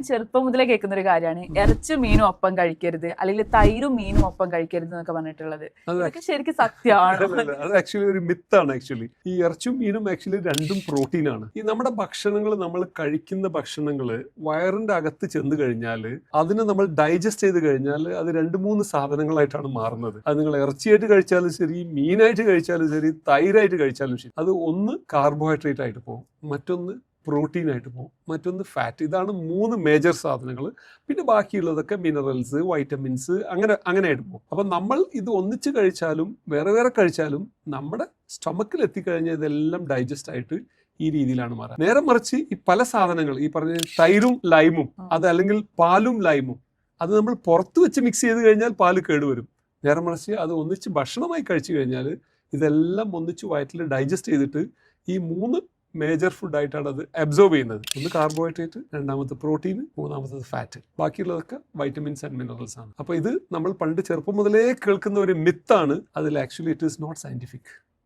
ചെറുപ്പം മുതലേ കേൾക്കുന്ന ഒരു കാര്യമാണ് ഇറച്ചും മീനും ഒപ്പം കഴിക്കരുത്, അല്ലെങ്കിൽ തൈരും മീനും ഒപ്പം കഴിക്കരുത് എന്നൊക്കെ പറഞ്ഞിട്ടുള്ളത്. അതൊക്കെ ശരിക്കും സത്യമാണ്. അത് ആക്ച്വലി ഒരു മിത്താണ്. ആക്ച്വലി ഈ ഇറച്ചും മീനും ആക്ച്വലി രണ്ടും പ്രോട്ടീനാണ്. ഈ നമ്മുടെ ഭക്ഷണങ്ങൾ, നമ്മൾ കഴിക്കുന്ന ഭക്ഷണങ്ങൾ വയറിന്റെ അകത്ത് ചെന്ന് കഴിഞ്ഞാൽ അതിനെ നമ്മൾ ഡൈജസ്റ്റ് ചെയ്ത് കഴിഞ്ഞാൽ അത് 2-3 സാധനങ്ങളായിട്ടാണ് മാറുന്നത്. അത് നിങ്ങൾ ഇറച്ചിയായിട്ട് കഴിച്ചാലും ശരി, മീനായിട്ട് കഴിച്ചാലും ശരി, തൈരായിട്ട് കഴിച്ചാലും ശരി, അത് ഒന്ന് കാർബോഹൈഡ്രേറ്റ് ആയിട്ട് പോകും, മറ്റൊന്ന് പ്രോട്ടീൻ ആയിട്ട് പോകും, മറ്റൊന്ന് ഫാറ്റ്. ഇതാണ് 3 മേജർ സാധനങ്ങൾ. പിന്നെ ബാക്കിയുള്ളതൊക്കെ മിനറൽസ്, വൈറ്റമിൻസ്, അങ്ങനെ ആയിട്ട് പോകും. അപ്പം നമ്മൾ ഇത് ഒന്നിച്ച് കഴിച്ചാലും വേറെ വേറെ കഴിച്ചാലും നമ്മുടെ സ്റ്റൊമക്കിൽ എത്തിക്കഴിഞ്ഞാൽ ഇതെല്ലാം ഡൈജസ്റ്റ് ആയിട്ട് ഈ രീതിയിലാണ് മാറുക. നേരെ മറിച്ച് ഈ പല സാധനങ്ങൾ, ഈ പറഞ്ഞ തൈരും ലൈമും, അത് അല്ലെങ്കിൽ പാലും ലൈമും, അത് നമ്മൾ പുറത്ത് വെച്ച് മിക്സ് ചെയ്ത് കഴിഞ്ഞാൽ പാല് കേടുവരും. നേരെ മറിച്ച് അത് ഒന്നിച്ച് ഭക്ഷണമായി കഴിച്ചു കഴിഞ്ഞാൽ ഇതെല്ലാം ഒന്നിച്ച് വയറ്റിൽ ഡൈജസ്റ്റ് ചെയ്തിട്ട് ഈ 3 മേജർ ഫുഡായിട്ടാണ് അത് അബ്സോർബ് ചെയ്യുന്നത്. ഒന്ന് കാർബോഹൈഡ്രേറ്റ്, രണ്ടാമത്തെ പ്രോട്ടീൻ, മൂന്നാമത്തത് ഫാറ്റ്. ബാക്കിയുള്ളതൊക്കെ വൈറ്റമിൻസ് ആൻഡ് മിനറൽസ് ആണ്. അപ്പോൾ ഇത് നമ്മൾ പണ്ട് ചെറുപ്പം മുതലേ കേൾക്കുന്ന ഒരു മിത്താണ്. അതിൽ actually it is not scientific.